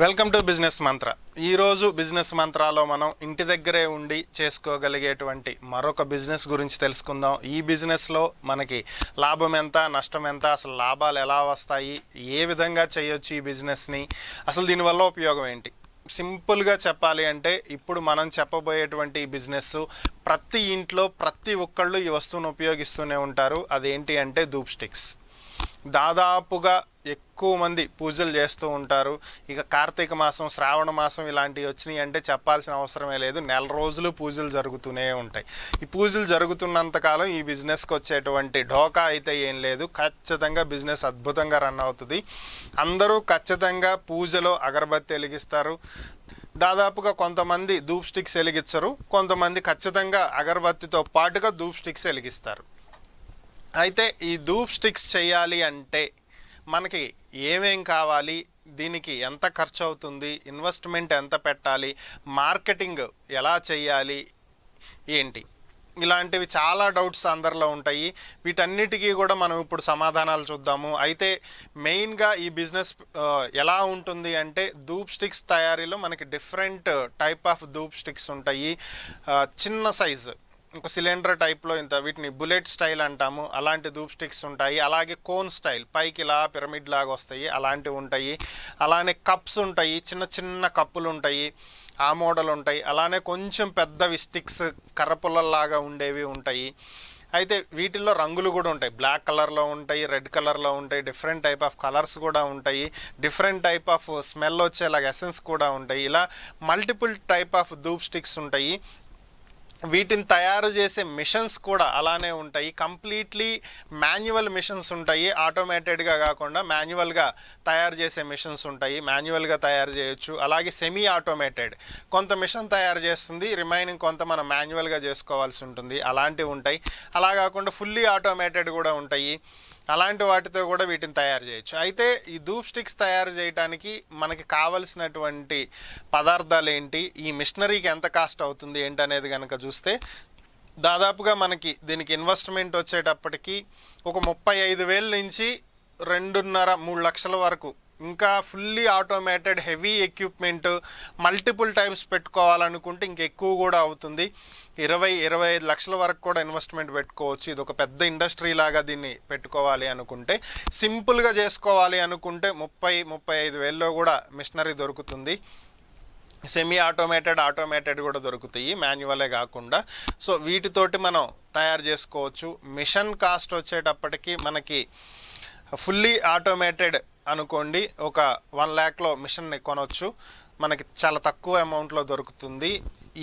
Welcome to business మంత్ర. ఈరోజు business మంత్రాలో మనం ఇంటి దగ్గరే ఉండి చేసుకోగలిగేటువంటి మరొక బిజినెస్ గురించి తెలుసుకుందాం. ఈ బిజినెస్లో మనకి లాభం ఎంత, నష్టం ఎంత, అసలు లాభాలు ఎలా వస్తాయి, ఏ విధంగా చేయొచ్చు ఈ బిజినెస్ని, అసలు దీనివల్ల ఉపయోగం ఏంటి. సింపుల్గా చెప్పాలి అంటే ఇప్పుడు మనం చెప్పబోయేటువంటి ఈ బిజినెస్ ప్రతి ఇంట్లో ప్రతి ఒక్కళ్ళు ఈ వస్తువును ఉపయోగిస్తూనే ఉంటారు. అదేంటి అంటే ధూప్ స్టిక్స్. దాదాపుగా ఎక్కువ మంది పూజలు చేస్తూ ఉంటారు. ఇక కార్తీక మాసం, శ్రావణ మాసం ఇలాంటివి వచ్చినాయి అంటే చెప్పాల్సిన అవసరమే లేదు. నెల రోజులు పూజలు జరుగుతూనే ఉంటాయి. ఈ పూజలు జరుగుతున్నంతకాలం ఈ బిజినెస్కి వచ్చేటువంటి ఢోకా అయితే ఏం లేదు. ఖచ్చితంగా బిజినెస్ అద్భుతంగా రన్ అవుతుంది. అందరూ ఖచ్చితంగా పూజలో అగరబత్తి వెలిగిస్తారు. దాదాపుగా కొంతమంది ధూప్ స్టిక్స్ వెలిగించరు, కొంతమంది ఖచ్చితంగా అగరబత్తితో పాటుగా ధూప్ స్టిక్స్ వెలిగిస్తారు. అయితే ఈ ధూప్ స్టిక్స్ చేయాలి అంటే మనకి ఏమేం కావాలి, దీనికి ఎంత ఖర్చు అవుతుంది, ఇన్వెస్ట్మెంట్ ఎంత పెట్టాలి, మార్కెటింగ్ ఎలా చేయాలి, ఏంటి, ఇలాంటివి చాలా డౌట్స్ అందరిలో ఉంటాయి. వీటన్నిటికీ కూడా మనం ఇప్పుడు సమాధానాలు చూద్దాము. అయితే మెయిన్గా ఈ బిజినెస్ ఎలా ఉంటుంది అంటే ధూప్ స్టిక్స్ తయారీలో మనకి different type of dhoop sticks ఉంటాయి. చిన్న సైజు, ఒక సిలిండర్ టైప్లో ఇంత, వీటిని బుల్లెట్ స్టైల్ అంటాము, అలాంటి ధూప్ స్టిక్స్ ఉంటాయి. అలాగే కోన్ స్టైల్, పైకి ఇలా పిరమిడ్ లాగా వస్తాయి, అలాంటివి ఉంటాయి. అలానే కప్స్ ఉంటాయి, చిన్న చిన్న కప్పులు ఉంటాయి, ఆ మోడల్ ఉంటాయి. అలానే కొంచెం పెద్దవి స్టిక్స్, కర్రపుల్లలాగా ఉండేవి ఉంటాయి. అయితే వీటిల్లో రంగులు కూడా ఉంటాయి. బ్లాక్ కలర్లో ఉంటాయి, రెడ్ కలర్లో ఉంటాయి, డిఫరెంట్ టైప్ ఆఫ్ కలర్స్ కూడా ఉంటాయి, డిఫరెంట్ టైప్ ఆఫ్ స్మెల్ వచ్చేలాగా ఎసెన్స్ కూడా ఉంటాయి. ఇలా multiple type of dhoop sticks ఉంటాయి. వీటిని తయారు చేసే మిషన్స్ కూడా అలానే ఉంటాయి. కంప్లీట్లీ మాన్యువల్ మిషన్స్ ఉంటాయి, ఆటోమేటెడ్గా కాకుండా మాన్యువల్గా తయారు చేసే మిషన్స్ ఉంటాయి. మాన్యువల్గా తయారు చేయొచ్చు. అలాగే సెమీ ఆటోమేటెడ్, కొంత మిషన్ తయారు చేస్తుంది, రిమైనింగ్ కొంత మనం మాన్యువల్గా చేసుకోవాల్సి ఉంటుంది, అలాంటివి ఉంటాయి. అలా కాకుండా ఫుల్లీ ఆటోమేటెడ్ కూడా ఉంటాయి. అలాంటి వాటితో కూడా వీటిని తయారు చేయొచ్చు. అయితే ఈ ధూప్ స్టిక్స్ తయారు చేయడానికి మనకి కావలసినటువంటి పదార్థాలు ఏంటి, ఈ మిషనరీకి ఎంత కాస్ట్ అవుతుంది ఏంటి అనేది కనుక చూస్తే దాదాపుగా మనకి దీనికి ఇన్వెస్ట్మెంట్ వచ్చేటప్పటికి ఒక 35,000 నుంచి 2.5-3 లక్షల వరకు. ఇంకా fully automated heavy equipment multiple times పెట్టుకోవాలనుకుంటే ఇంకెక్కువ కూడా అవుతుంది. 20-25 లక్షల వరకు కూడా ఇన్వెస్ట్మెంట్ పెట్టుకోవచ్చు. ఇది ఒక పెద్ద ఇండస్ట్రీ లాగా దీన్ని పెట్టుకోవాలి అనుకుంటే. సింపుల్గా చేసుకోవాలి అనుకుంటే 30-35,000లో కూడా మిషనరీ దొరుకుతుంది. సెమీ ఆటోమేటెడ్ కూడా దొరుకుతాయి, మాన్యువలే కాకుండా. సో వీటితోటి మనం తయారు చేసుకోవచ్చు. మిషన్ కాస్ట్ వచ్చేటప్పటికి మనకి ఫుల్లీ ఆటోమేటెడ్ అనుకోండి, ఒక 1 lakh మిషన్ని కొనవచ్చు. మనకి చాలా తక్కువ అమౌంట్లో దొరుకుతుంది.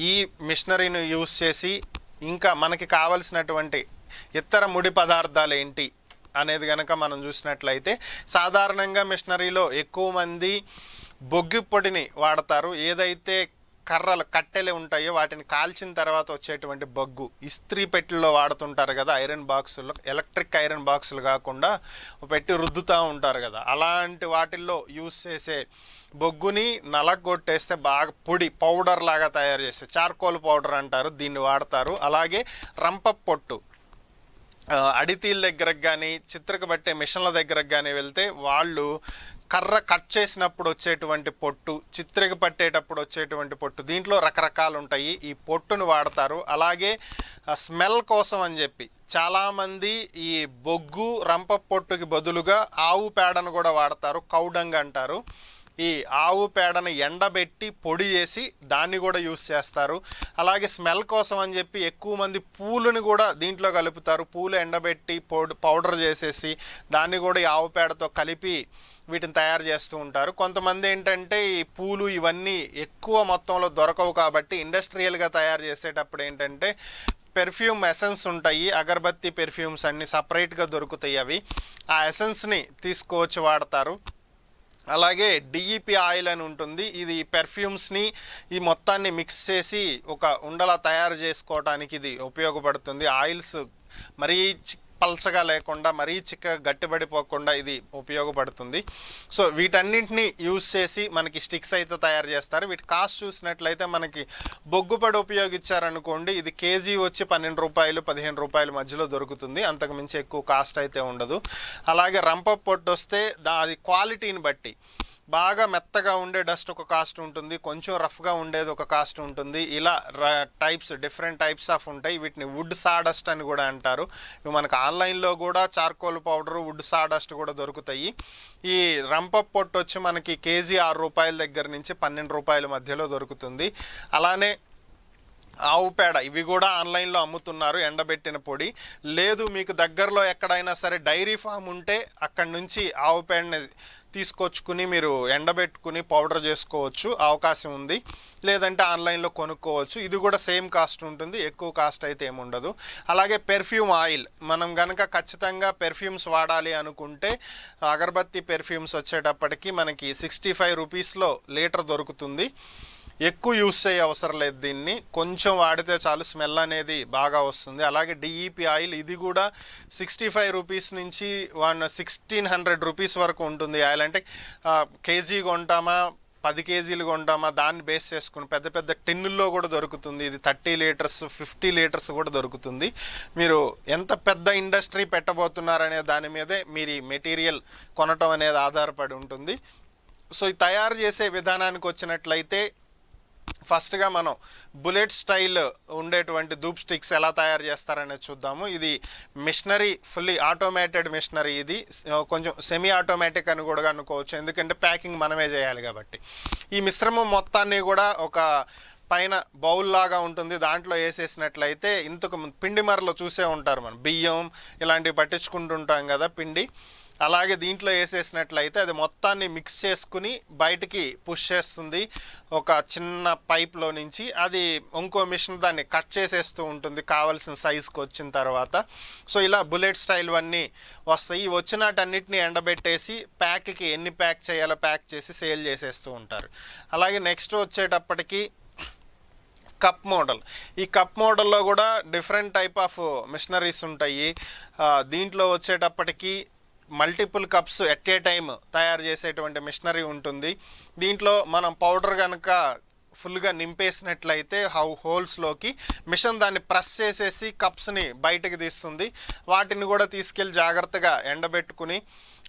ఈ మిషనరీని యూస్ చేసి ఇంకా మనకి కావలసినటువంటి ఇతర ముడి పదార్థాలు ఏంటి అనేది కనుక మనం చూసినట్లయితే సాధారణంగా మిషనరీలో ఎక్కువ మంది బొగ్గు పొడిని వాడతారు. ఏదైతే కర్రలు, కట్టెలు ఉంటాయో వాటిని కాల్చిన తర్వాత వచ్చేటువంటి బొగ్గు ఇస్త్రీ పెట్టెల్లో వాడుతుంటారు కదా, ఐరన్ బాక్సులు, ఎలక్ట్రిక్ ఐరన్ బాక్సులు కాకుండా పెట్టి రుద్దుతూ ఉంటారు కదా, అలాంటి వాటిల్లో యూస్ చేసే బొగ్గుని నలగొట్టేస్తే బాగా పొడి పౌడర్ లాగా తయారు చేస్తే చార్కోల్ పౌడర్ అంటారు, దీన్ని వాడతారు. అలాగే రంప పొట్టు, అడితీల దగ్గరకు కానీ చిత్రకు పట్టే మిషన్ల దగ్గరకు కానీ వెళ్తే వాళ్ళు కర్ర కట్ చేసినప్పుడు వచ్చేటువంటి పొట్టు, చిత్రకు పట్టేటప్పుడు వచ్చేటువంటి పొట్టు, దీంట్లో రకరకాలు ఉంటాయి. ఈ పొట్టును వాడతారు. అలాగే స్మెల్ కోసం అని చెప్పి చాలామంది ఈ బొగ్గు రంప పొట్టుకి బదులుగా ఆవు పేడను కూడా వాడతారు, కౌడంగ్ అంటారు. ఈ ఆవు పేడను ఎండబెట్టి పొడి చేసి దాన్ని కూడా యూస్ చేస్తారు. అలాగే స్మెల్ కోసం అని చెప్పి ఎక్కువ మంది పూలుని కూడా దీంట్లో కలుపుతారు. పూలు ఎండబెట్టి పౌడర్ చేసేసి దాన్ని కూడా ఈ ఆవు పేడతో కలిపి వీటిని తయారు చేస్తూ ఉంటారు. కొంతమంది ఏంటంటే ఈ పూలు ఇవన్నీ ఎక్కువ మొత్తంలో దొరకవు కాబట్టి ఇండస్ట్రియల్గా తయారు చేసేటప్పుడు ఏంటంటే పెర్ఫ్యూమ్ ఎసెన్స్ ఉంటాయి, అగరబత్తి పెర్ఫ్యూమ్స్ అన్నీ సపరేట్గా దొరుకుతాయి. అవి ఆ ఎసెన్స్ని తీసుకువచ్చి వాడతారు. అలాగే డిఈపి ఆయిల్ అని ఉంటుంది, ఇది పెర్ఫ్యూమ్స్ని ఈ మొత్తాన్ని మిక్స్ చేసి ఒక ఉండలా తయారు చేసుకోవడానికి ఇది ఉపయోగపడుతుంది. ఆయిల్స్ మరీ పల్చగా లేకుండా, మరీ చిక్కగా గట్టిపడిపోకుండా ఇది ఉపయోగపడుతుంది. సో వీటన్నింటినీ యూజ్ చేసి మనకి స్టిక్స్ అయితే తయారు చేస్తారు. వీటి కాస్ట్ చూసినట్లయితే మనకి బొగ్గుపడి ఉపయోగించారనుకోండి, ఇది కేజీ వచ్చి 12 రూపాయలు 15 రూపాయల మధ్యలో దొరుకుతుంది, అంతకు మించి ఎక్కువ కాస్ట్ అయితే ఉండదు. అలాగే రంప పొట్టు వస్తే అది క్వాలిటీని బట్టి బాగా మెత్తగా ఉండే డస్ట్ ఒక కాస్ట్ ఉంటుంది, కొంచెం రఫ్గా ఉండేది ఒక కాస్ట్ ఉంటుంది. ఇలా డిఫరెంట్ టైప్స్ ఆఫ్ ఉంటాయి. వీటిని వుడ్ సాడస్ట్ అని కూడా అంటారు. ఇవి మనకు ఆన్లైన్లో కూడా చార్కోల్ పౌడరు, వుడ్ సాడస్ట్ కూడా దొరుకుతాయి. ఈ రంపపు పొట్టు వచ్చి మనకి కేజీ 6 రూపాయల దగ్గర నుంచి 12 రూపాయల మధ్యలో దొరుకుతుంది. అలానే ఆవు పేడ ఇవి కూడా ఆన్లైన్లో అమ్ముతున్నారు, ఎండబెట్టిన పొడి. లేదు మీకు దగ్గరలో ఎక్కడైనా సరే డైరీ ఫామ్ ఉంటే అక్కడి నుంచి ఆవు పేడని తీసుకొచ్చుకుని మీరు ఎండబెట్టుకుని పౌడర్ చేసుకోవచ్చు, అవకాశం ఉంది. లేదంటే ఆన్లైన్లో కొనుక్కోవచ్చు. ఇది కూడా సేమ్ కాస్ట్ ఉంటుంది, ఎక్కువ కాస్ట్ అయితే ఏముండదు. అలాగే పెర్ఫ్యూమ్ ఆయిల్, మనం కనుక ఖచ్చితంగా పెర్ఫ్యూమ్స్ వాడాలి అనుకుంటే అగరబత్తి పెర్ఫ్యూమ్స్ వచ్చేటప్పటికి మనకి 65 రూపీస్లో లీటర్ దొరుకుతుంది. ఎక్కువ యూస్ చేయ అవసరం లేదు, దీన్ని కొంచెం వాడితే చాలు, స్మెల్ అనేది బాగా వస్తుంది. అలాగే డిఈపి ఆయిల్, ఇది కూడా 65 రూపీస్ నుంచి 1600 రూపీస్ వరకు ఉంటుంది. ఆయిల్ అంటే కేజీ కొంటామా 10 కేజీలు కొంటామా దాన్ని బేస్ చేసుకుని పెద్ద పెద్ద టిన్నుల్లో కూడా దొరుకుతుంది. ఇది 30 లీటర్స్ 50 లీటర్స్ కూడా దొరుకుతుంది. మీరు ఎంత పెద్ద ఇండస్ట్రీ పెట్టబోతున్నారనే దాని మీదే మీరు ఈ మెటీరియల్ కొనటం అనేది ఆధారపడి ఉంటుంది. సో ఈ తయారు చేసే విధానానికి వచ్చినట్లయితే ఫస్ట్గా మనం బుల్లెట్ స్టైల్ ఉండేటువంటి ధూప్ స్టిక్స్ ఎలా తయారు చేస్తారనేది చూద్దాము. ఇది మిషనరీ, ఫుల్లీ ఆటోమేటెడ్ మిషనరీ. ఇది కొంచెం సెమీ ఆటోమేటిక్ అని కూడా అనుకోవచ్చు, ఎందుకంటే ప్యాకింగ్ మనమే చేయాలి కాబట్టి. ఈ మిశ్రమం మొత్తాన్ని కూడా ఒక పైన బౌల్ లాగా ఉంటుంది, దాంట్లో వేసేసినట్లయితే ఇంతకు పిండి మరలో చూసే ఉంటారు, మనం బియ్యం ఇలాంటివి పట్టించుకుంటుంటాం కదా పిండి, అలాగే దీంట్లో వేసేసినట్లయితే అది మొత్తాన్ని మిక్స్ చేసుకుని బయటికి పుష్ చేస్తుంది ఒక చిన్న పైప్లో నుంచి. అది ఇంకో మిషన్ దాన్ని కట్ చేసేస్తూ ఉంటుంది కావాల్సిన సైజుకి వచ్చిన తర్వాత. సో ఇలా బుల్లెట్ స్టైల్ అన్నీ వస్తాయి. ఈ వచ్చినటన్నిటిని ఎండబెట్టేసి ప్యాక్కి ఎన్ని ప్యాక్ చేయాలో ప్యాక్ చేసి సేల్ చేసేస్తూ ఉంటారు. అలాగే నెక్స్ట్ వచ్చేటప్పటికి కప్ మోడల్. ఈ కప్ మోడల్లో కూడా డిఫరెంట్ టైప్ ఆఫ్ మిషనరీస్ ఉంటాయి. దీంట్లో వచ్చేటప్పటికి multiple cups at a time తయారు చేసేటువంటి మిషనరీ ఉంటుంది. దీంట్లో మనం పౌడర్ కనుక ఫుల్గా నింపేసినట్లయితే హోల్స్లోకి మిషన్ దాన్ని ప్రెస్ చేసేసి కప్స్ని బయటకు తీస్తుంది. వాటిని కూడా తీసుకెళ్ళి జాగ్రత్తగా ఎండబెట్టుకుని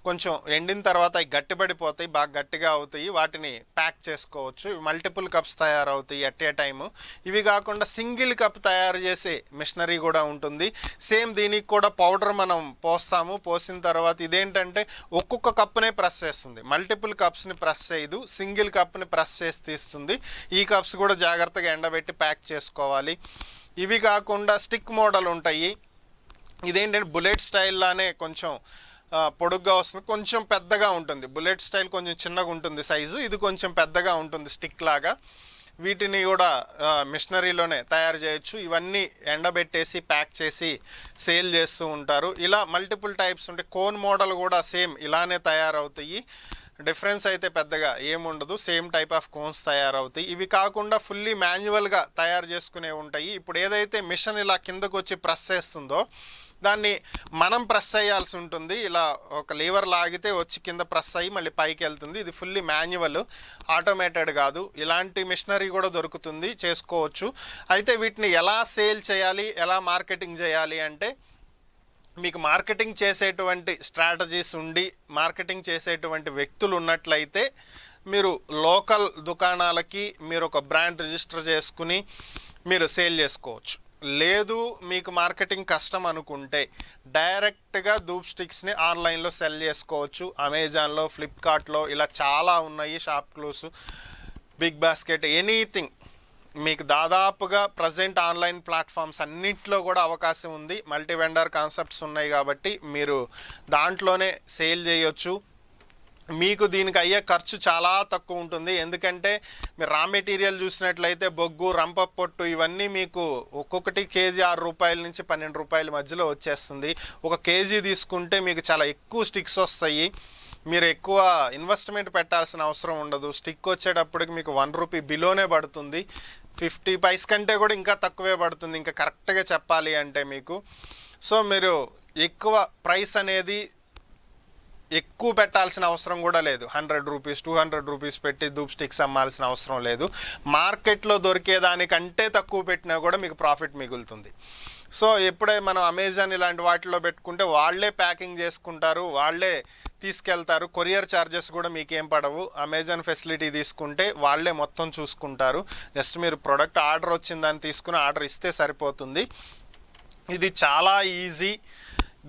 కొంచెం ఎండిన తర్వాత అవి గట్టిపడిపోతాయి, బాగా గట్టిగా అవుతాయి, వాటిని ప్యాక్ చేసుకోవచ్చు. మల్టిపుల్ కప్స్ తయారవుతాయి ఎట్ ఏ టైము. ఇవి కాకుండా సింగిల్ కప్ తయారు చేసే మిషనరీ కూడా ఉంటుంది. సేమ్ దీనికి కూడా పౌడర్ మనం పోస్తాము, పోసిన తర్వాత ఇదేంటంటే ఒక్కొక్క కప్నే ప్రెస్ చేస్తుంది, మల్టిపుల్ కప్స్ని ప్రెస్ చేయదు, సింగిల్ కప్ని ప్రెస్ చేసి తీస్తుంది. ఈ కప్స్ కూడా జాగ్రత్తగా ఎండబెట్టి ప్యాక్ చేసుకోవాలి. ఇవి కాకుండా స్టిక్ మోడల్ ఉంటాయి. ఇదేంటంటే బుల్లెట్ స్టైల్లానే కొంచెం పొడుగ్గా వస్తుంది, కొంచెం పెద్దగా ఉంటుంది. బుల్లెట్ స్టైల్ కొంచెం చిన్నగా ఉంటుంది సైజు, ఇది కొంచెం పెద్దగా ఉంటుంది స్టిక్ లాగా. వీటిని కూడా మిషనరీలోనే తయారు చేయొచ్చు. ఇవన్నీ ఎండబెట్టేసి ప్యాక్ చేసి సేల్ చేస్తూ ఉంటారు. ఇలా మల్టిపుల్ టైప్స్ ఉంటాయి. కోన్ మోడల్ కూడా సేమ్ ఇలానే తయారవుతాయి, డిఫరెన్స్ అయితే పెద్దగా ఏముండదు, సేమ్ టైప్ ఆఫ్ కోన్స్ తయారవుతాయి. ఇవి కాకుండా ఫుల్లీ మాన్యువల్గా తయారు చేసుకునే ఉంటాయి. ఇప్పుడు ఏదైతే మిషన్ ఇలా కిందకు వచ్చి ప్రెస్ చేస్తుందో దాన్ని మనం ప్రెస్ చేయాల్సి ఉంటుంది. ఇలా ఒక లీవర్ లాగితే వచ్చి కింద ప్రెస్ అయ్యి మళ్ళీ పైకి వెళ్తుంది. ఇది ఫుల్లీ మాన్యువల్, ఆటోమేటెడ్ కాదు. ఇలాంటి మిషనరీ కూడా దొరుకుతుంది, చేసుకోవచ్చు. అయితే వీటిని ఎలా సేల్ చేయాలి, ఎలా మార్కెటింగ్ చేయాలి అంటే మీకు మార్కెటింగ్ చేసేటువంటి స్ట్రాటజీస్ ఉండి మార్కెటింగ్ చేసేటువంటి వ్యక్తులు ఉన్నట్లయితే మీరు లోకల్ దుకాణాలకి మీరు ఒక బ్రాండ్ రిజిస్టర్ చేసుకుని మీరు సేల్ చేసుకోవచ్చు. లేదు మీకు మార్కెటింగ్ కష్టం అనుకుంటే డైరెక్ట్గా ధూప్ స్టిక్స్ని ఆన్లైన్లో సెల్ చేసుకోవచ్చు. అమెజాన్లో, ఫ్లిప్కార్ట్లో ఇలా చాలా ఉన్నాయి, ShopClues, BigBasket, anything. మీకు దాదాపుగా ప్రజెంట్ ఆన్లైన్ ప్లాట్ఫామ్స్ అన్నింటిలో కూడా అవకాశం ఉంది. మల్టీ వెండర్ కాన్సెప్ట్స్ ఉన్నాయి కాబట్టి మీరు దాంట్లోనే సేల్ చేయొచ్చు. మీకు దీనికి అయ్యే ఖర్చు చాలా తక్కువ ఉంటుంది, ఎందుకంటే మీరు రా మెటీరియల్ చూసినట్లయితే బొగ్గు, రంపపు పొట్టు ఇవన్నీ మీకు ఒక్కొక్కటి కేజీ 6 రూపాయల నుంచి 12 రూపాయల మధ్యలో వచ్చేస్తుంది. ఒక కేజీ తీసుకుంటే మీకు చాలా ఎక్కువ స్టిక్స్ వస్తాయి, మీరు ఎక్కువ ఇన్వెస్ట్మెంట్ పెట్టాల్సిన అవసరం ఉండదు. స్టిక్ వచ్చేటప్పటికి మీకు 1 రూపీ బిలోనే పడుతుంది, 50 పైస్ కంటే కూడా ఇంకా తక్కువే పడుతుంది ఇంకా కరెక్ట్గా చెప్పాలి అంటే మీకు. సో మీరు ఎక్కువ ప్రైస్ అనేది ఎక్కువ పెట్టాల్సిన అవసరం కూడా లేదు. 100 రూపీస్ 200 రూపీస్ పెట్టి ధూప్ స్టిక్స్ అమ్మాల్సిన అవసరం లేదు. మార్కెట్లో దొరికేదానికంటే తక్కువ పెట్టినా కూడా మీకు ప్రాఫిట్ మిగులుతుంది. సో ఎప్పుడే మనం అమెజాన్ ఇలాంటి వాటిలో పెట్టుకుంటే వాళ్ళే ప్యాకింగ్ చేసుకుంటారు, వాళ్ళే తీసుకెళ్తారు. కొరియర్ ఛార్జెస్ కూడా మీకేం పడవు. అమెజాన్ ఫెసిలిటీ తీసుకుంటే వాళ్ళే మొత్తం చూసుకుంటారు. జస్ట్ మీరు ప్రోడక్ట్ ఆర్డర్ వచ్చిందని తీసుకుని ఆర్డర్ ఇస్తే సరిపోతుంది. ఇది చాలా ఈజీ.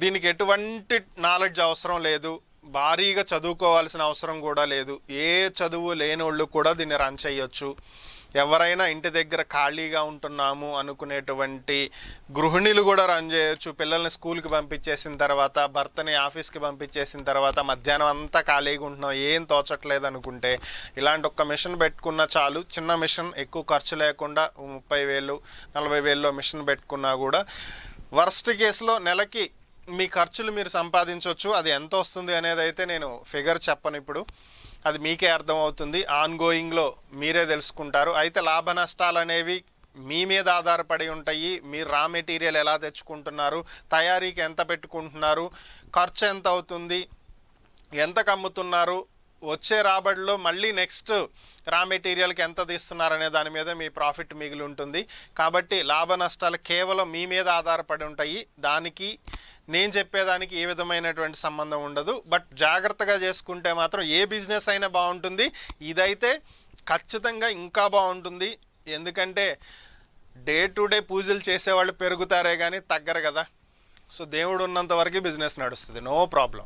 దీనికి ఎటువంటి నాలెడ్జ్ అవసరం లేదు. భారీగా చదువుకోవాల్సిన అవసరం కూడా లేదు. ఏ చదువు లేనోళ్ళు కూడా దీన్ని రన్ చేయొచ్చు. ఎవరైనా ఇంటి దగ్గర ఖాళీగా ఉంటున్నాము అనుకునేటువంటి గృహిణులు కూడా రన్ చేయొచ్చు. పిల్లల్ని స్కూల్కి పంపించేసిన తర్వాత, భర్తని ఆఫీస్కి పంపించేసిన తర్వాత మధ్యాహ్నం అంతా ఖాళీగా ఉంటున్నాం, ఏం తోచట్లేదు అనుకుంటే ఇలాంటి ఒక్క మిషన్ పెట్టుకున్నా చాలు. చిన్న మిషన్, ఎక్కువ ఖర్చు లేకుండా 30,000 40,000లో మిషన్ పెట్టుకున్నా కూడా వర్స్ట్ కేసులో నెలకి మీ ఖర్చులు మీరు సంపాదించవచ్చు. అది ఎంత వస్తుంది అనేది అయితే నేను ఫిగర్ చెప్పను ఇప్పుడు, అది మీకే అర్థమవుతుంది. ఆన్గోయింగ్లో మీరే తెలుసుకుంటారు. అయితే లాభ నష్టాలు అనేవి మీ మీద ఆధారపడి ఉంటాయి. మీరు రా మెటీరియల్ ఎలా తెచ్చుకుంటున్నారు, తయారీకి ఎంత పెట్టుకుంటున్నారు, ఖర్చు ఎంత అవుతుంది, ఎంత కమ్ముతున్నారు, వచ్చే రాబడిలో మళ్ళీ నెక్స్ట్ రా మెటీరియల్కి ఎంత తీస్తున్నారు అనే దాని మీద మీ ప్రాఫిట్ మిగిలి ఉంటుంది. కాబట్టి లాభ నష్టాలు కేవలం మీ మీద ఆధారపడి ఉంటాయి. దానికి నేను చెప్పేదానికి ఏ విధమైనటువంటి సంబంధం ఉండదు. బట్ జాగ్రత్తగా చేసుకుంటే మాత్రం ఏ బిజినెస్ అయినా బాగుంటుంది. ఇదైతే ఖచ్చితంగా ఇంకా బాగుంటుంది. ఎందుకంటే డే టు డే పూజలు చేసేవాళ్ళు పెరుగుతారే కానీ తగ్గరు కదా. సో దేవుడు ఉన్నంత వరకు బిజినెస్ నడుస్తుంది, నో ప్రాబ్లం.